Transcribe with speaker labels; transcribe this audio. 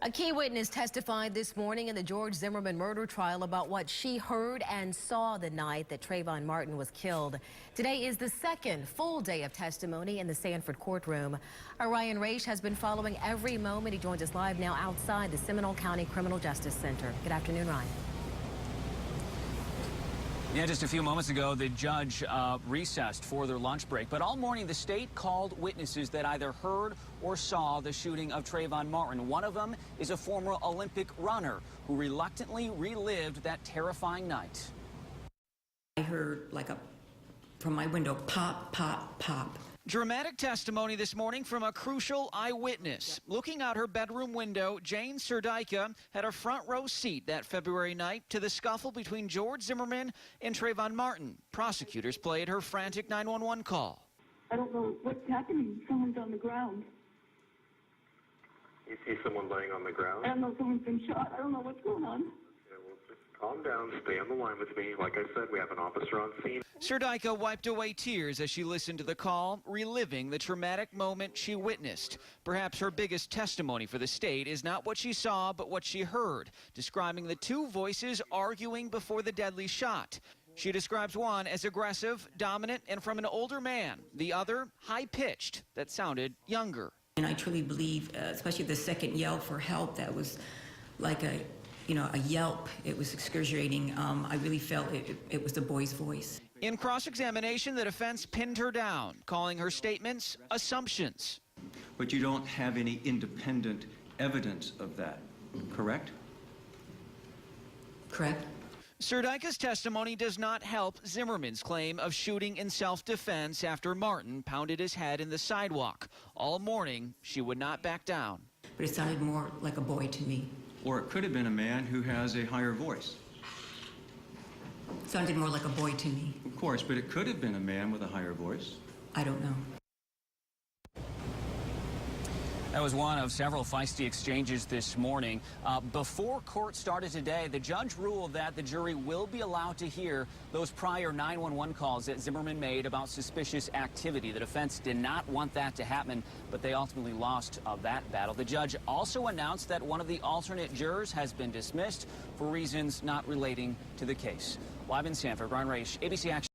Speaker 1: A key witness testified this morning in the George Zimmerman murder trial about what she heard and saw the night that Trayvon Martin was killed. Today is the second full day of testimony in the Sanford courtroom. Our Ryan Raish has been following every moment. He joins us live now outside the Seminole County Criminal Justice Center. Good afternoon, Ryan.
Speaker 2: Yeah, just a few moments ago, the judge recessed for their lunch break. But all morning, the state called witnesses that either heard or saw the shooting of Trayvon Martin. One of them is a former Olympic runner who reluctantly relived that terrifying night.
Speaker 3: I heard from my window, pop, pop, pop.
Speaker 2: Dramatic testimony this morning from a crucial eyewitness. Looking out her bedroom window, Jane Serdyka had a front row seat that February night to the scuffle between George Zimmerman and Trayvon Martin. Prosecutors played her frantic 911 call.
Speaker 4: I don't know what's happening. Someone's on the ground.
Speaker 5: You see someone laying on the ground?
Speaker 4: I don't know, someone's been shot. I don't know what's going on.
Speaker 5: Yeah, well, just calm down. Stay on the line with me. Like I said, we have an officer on scene.
Speaker 2: Serdyka wiped away tears as she listened to the call, reliving the traumatic moment she witnessed. Perhaps her biggest testimony for the state is not what she saw, but what she heard, describing the two voices arguing before the deadly shot. She describes one as aggressive, dominant, and from an older man. The other, high-pitched, that sounded younger.
Speaker 3: And I truly believe, especially the second yell for help, that was like a yelp. It was excruciating. I really felt it was the boy's voice.
Speaker 2: In cross-examination, the defense pinned her down, calling her statements assumptions.
Speaker 6: But you don't have any independent evidence of that, correct?
Speaker 3: Correct.
Speaker 2: Serdyka's testimony does not help Zimmerman's claim of shooting in self-defense after Martin pounded his head in the sidewalk. All morning, she would not back down.
Speaker 3: But it sounded more like a boy to me.
Speaker 6: Or it could have been a man who has a higher voice.
Speaker 3: It sounded more like a boy to me.
Speaker 6: Of course, but it could have been a man with a higher voice.
Speaker 3: I don't know.
Speaker 2: That was one of several feisty exchanges this morning. Before court started today, the judge ruled that the jury will be allowed to hear those prior 911 calls that Zimmerman made about suspicious activity. The defense did not want that to happen, but they ultimately lost that battle. The judge also announced that one of the alternate jurors has been dismissed for reasons not relating to the case. Live in Sanford, Ryan Raish, ABC Action.